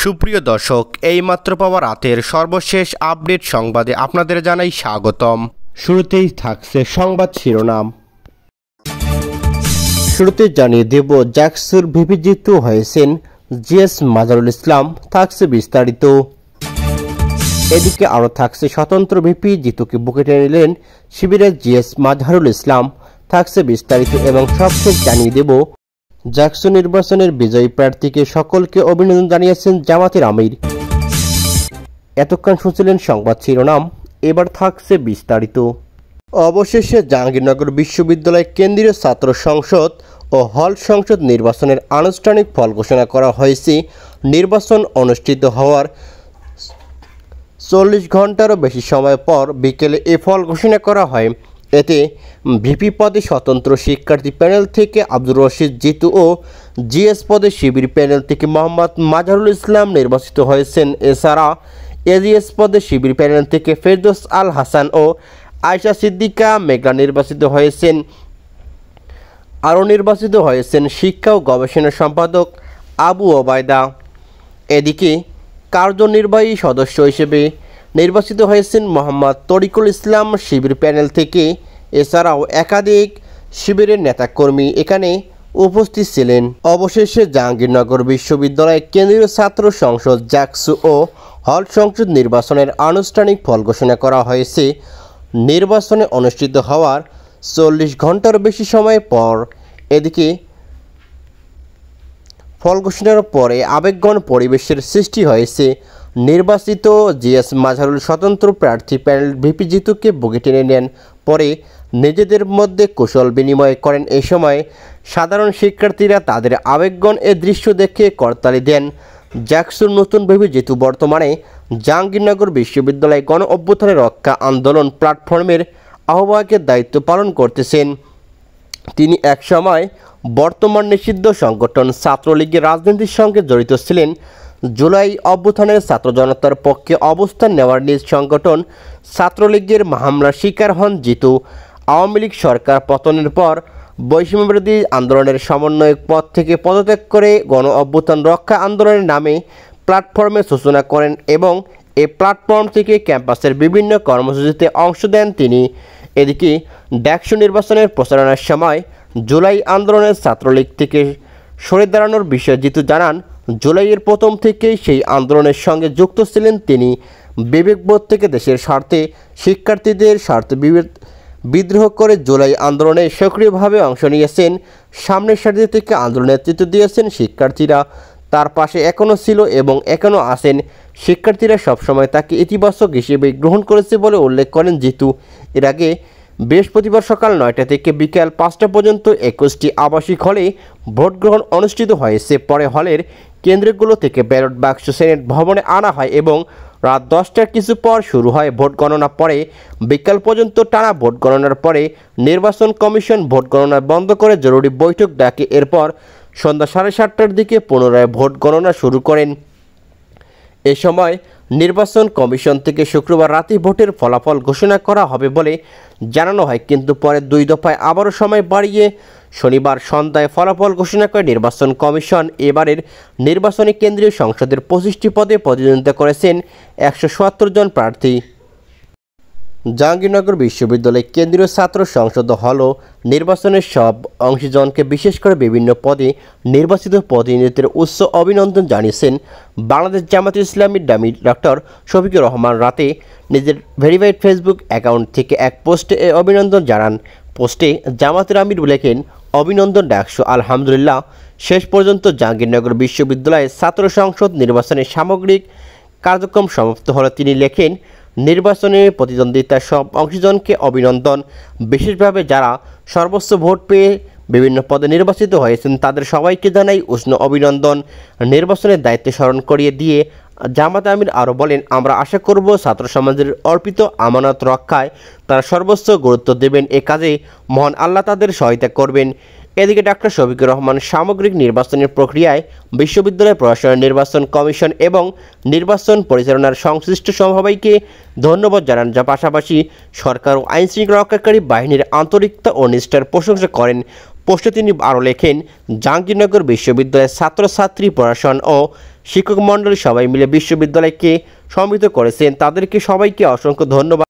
সুপ্রিয় দর্শক, এইমাত্র পাওয়া রাতের সর্বশেষ আপডেট সংবাদে আপনাদের জানাই স্বাগতম। শুরুতেই থাকছে সংবাদ শিরোনাম। শুরুতে জানিয়ে দেব, জাকসুর ভিপি জিতু হয়েছেন জিএস মাজারুল ইসলাম। থাকছে বিস্তারিত। এদিকে আরও থাকছে স্বতন্ত্র ভিপি জিতুকে বুকে টেনে নিলেন শিবিরের জিএস মাজারুল ইসলাম। থাকছে বিস্তারিত এবং সবশেষ জানিয়ে দেব, জাকসু নির্বাচনের বিজয়ী প্রার্থীকে সকলকে অভিনন্দন জানিয়েছেন জামাতের আমির। এতক্ষণ শুনছিলেন সংবাদ শিরোনাম, এবার থাকছে বিস্তারিত। অবশেষে জাহাঙ্গীরনগর বিশ্ববিদ্যালয় কেন্দ্রীয় ছাত্র সংসদ ও হল সংসদ নির্বাচনের আনুষ্ঠানিক ফল ঘোষণা করা হয়েছে। নির্বাচন অনুষ্ঠিত হওয়ার 40 ঘন্টারও বেশি সময় পর বিকেলে এ ফল ঘোষণা করা হয়। এতে ভিপি পদে স্বতন্ত্র শিক্ষার্থী প্যানেল থেকে আব্দুর রশিদ জিতু ও জিএস পদে শিবির প্যানেল থেকে মোহাম্মদ মাজারুল ইসলাম নির্বাচিত হয়েছেন। এছাড়া এজিএস পদে শিবির প্যানেল থেকে ফেরদৌস আল হাসান ও আয়শা সিদ্দিকা মেঘলা নির্বাচিত হয়েছেন। আরও নির্বাচিত হয়েছেন শিক্ষা ও গবেষণা সম্পাদক আবু ওবায়দা। এদিকে কার্যনির্বাহী সদস্য হিসেবে নির্বাচিত হয়েছেন মোহাম্মদ তরিকুল ইসলাম শিবির প্যানেল থেকে। এছাড়াও একাধিক শিবিরের নেতাকর্মী এখানে উপস্থিত ছিলেন। অবশেষে জাহাঙ্গীরনগর বিশ্ববিদ্যালয় কেন্দ্রীয় ছাত্র সংসদ জাকসু ও হল সংসদ নির্বাচনের আনুষ্ঠানিক ফল ঘোষণা করা হয়েছে। নির্বাচনে অনুষ্ঠিত হওয়ার 40 ঘন্টার বেশি সময় পর এদিকে ফল ঘোষণার পরে আবেগঘন পরিবেশের সৃষ্টি হয়েছে। নির্বাচিত জিএস মাজারুল স্বতন্ত্র প্রার্থী প্যানেল ভিপি জিতুকে বুকে টেনে নেন। পরে নিজেদের মধ্যে কুশল বিনিময় করেন। এই সময় সাধারণ শিক্ষার্থীরা তাদের আবেগঘন এ দৃশ্য দেখে করতালি দেন। জাকসুর নতুন ভিপি জিতু বর্তমানে জাহাঙ্গীরনগর বিশ্ববিদ্যালয় গণ অভ্যুত্থান রক্ষা আন্দোলন প্ল্যাটফর্মের আহ্বায়কের দায়িত্ব পালন করতেছেন। তিনি একসময় বর্তমান নিষিদ্ধ সংগঠন ছাত্রলীগের রাজনীতির সঙ্গে জড়িত ছিলেন। জুলাই অভ্যুত্থানের ছাত্র জনতার পক্ষে অবস্থান নেওয়ার নিজ সংগঠন ছাত্রলীগের হামলার শিকার হন জিতু। আওয়ামী লীগ সরকার পতনের পর বৈষম্যবিরোধী আন্দোলনের সমন্বয়ক পদ থেকে পদত্যাগ করে গণ অভ্যুত্থান রক্ষা আন্দোলনের নামে প্ল্যাটফর্মে সূচনা করেন এবং এই প্ল্যাটফর্ম থেকে ক্যাম্পাসের বিভিন্ন কর্মসূচিতে অংশ দেন তিনি। এদিকে ডাকসু নির্বাচনের প্রচারণার সময় জুলাই আন্দোলনের ছাত্রলীগ থেকে সরে দাঁড়ানোর বিষয়ে জিতু জানান, জুলাইয়ের প্রথম থেকেই সেই আন্দোলনের সঙ্গে যুক্ত ছিলেন তিনি। বিবেকবোধ থেকে দেশের স্বার্থে শিক্ষার্থীদের স্বার্থে বিদ্রোহ করে জুলাই আন্দোলনে সক্রিয়ভাবে অংশ নিয়েছেন। সামনের সারিতে থেকে আন্দোলনের নেতৃত্ব দিয়েছেন শিক্ষার্থীরা। তার পাশে এখনও ছিল এবং এখনও আছেন। শিক্ষার্থীরা সবসময় তাকে ইতিবাচক হিসেবে গ্রহণ করেছে বলে উল্লেখ করেন জিতু। এর আগে বৃহস্পতিবার সকাল 9টা থেকে বিকেল 5টা পর্যন্ত 21টি আবাসিক হলে ভোট গ্রহণ অনুষ্ঠিত হয়েছে। পরে হলের কেন্দ্রগুলো থেকে ব্যালট বাক্স সেনেট ভবনে আনা হয় এবং রাত 10টার কিছু পর শুরু হয় ভোট গণনা। পরে বিকাল পর্যন্ত টানা ভোট গণনার পরে নির্বাচন কমিশন ভোট গণনা বন্ধ করে জরুরি বৈঠক ডাকে। এরপর সন্ধ্যা 7:30টার দিকে পুনরায় ভোট গণনা শুরু করেন। এ সময় নির্বাচন কমিশন থেকে শুক্রবার রাতে ভোটের ফলাফল ঘোষণা করা হবে বলে জানানো হয়, কিন্তু পরে 2 দফায় আবারও সময় বাড়িয়ে শনিবার সন্ধ্যায় ফলাফল ঘোষণা করে নির্বাচন কমিশন। এবারের নির্বাচনে কেন্দ্রীয় সংসদের 25টি পদে প্রতিদ্বন্দ্বিতা করেছেন 177 জন প্রার্থী। জাহাঙ্গীরনগর বিশ্ববিদ্যালয় কেন্দ্রীয় ছাত্র সংসদ হল নির্বাচনের সব অংশীজনকে বিশেষ করে বিভিন্ন পদে নির্বাচিত প্রতিনিধিদের উচ্চ অভিনন্দন জানিয়েছেন বাংলাদেশ জামায়াতে ইসলামীর ডামি ডক্টর শফিকুর রহমান। রাতে নিজের ভেরিফাইড ফেসবুক অ্যাকাউন্ট থেকে এক পোস্টে এ অভিনন্দন জানান। পোস্টে জামায়াতের আমির লেখেন, অভিনন্দন ডাকসু, আলহামদুলিল্লাহ শেষ পর্যন্ত জাহাঙ্গীরনগর বিশ্ববিদ্যালয়ের ছাত্র সংসদ নির্বাচনের সামগ্রিক কার্যক্রম সমাপ্ত হলে তিনি লেখেন, নির্বাচনে প্রতিদ্বন্দ্বিতা সব অংশীজনকে অভিনন্দন। বিশেষভাবে যারা সর্বোচ্চ ভোট পেয়ে বিভিন্ন পদে নির্বাচিত হয়েছেন তাদের সবাইকে জানাই উষ্ণ অভিনন্দন। নির্বাচনের দায়িত্ব স্মরণ করিয়ে দিয়ে জামায়াত আমির আরও বলেন, আমরা আশা করব ছাত্র সমাজের অর্পিত আমানত রক্ষায় তারা সর্বোচ্চ গুরুত্ব দেবেন। এ কাজে মহান আল্লাহ তাদের সহায়তা করবেন। এদিকে ডাক্তার শফিকুর রহমান সামগ্রিক নির্বাচনের প্রক্রিয়ায় বিশ্ববিদ্যালয় প্রশাসনের নির্বাচন কমিশন এবং নির্বাচন পরিচালনার সংশ্লিষ্ট সবাইকে ধন্যবাদ জানান, যা পাশাপাশি সরকার ও আইনশৃঙ্খলা রক্ষাকারী বাহিনীর আন্তরিকতা ও নিষ্ঠার প্রশংসা করেন। পোস্টে তিনি আরও লেখেন, জাহাঙ্গীরনগর বিশ্ববিদ্যালয়ের ছাত্রছাত্রী, প্রশাসন ও শিক্ষক মণ্ডলী সবাই মিলে বিশ্ববিদ্যালয়কে সমৃদ্ধ করেছেন। তাদেরকে সবাইকে অসংখ্য ধন্যবাদ।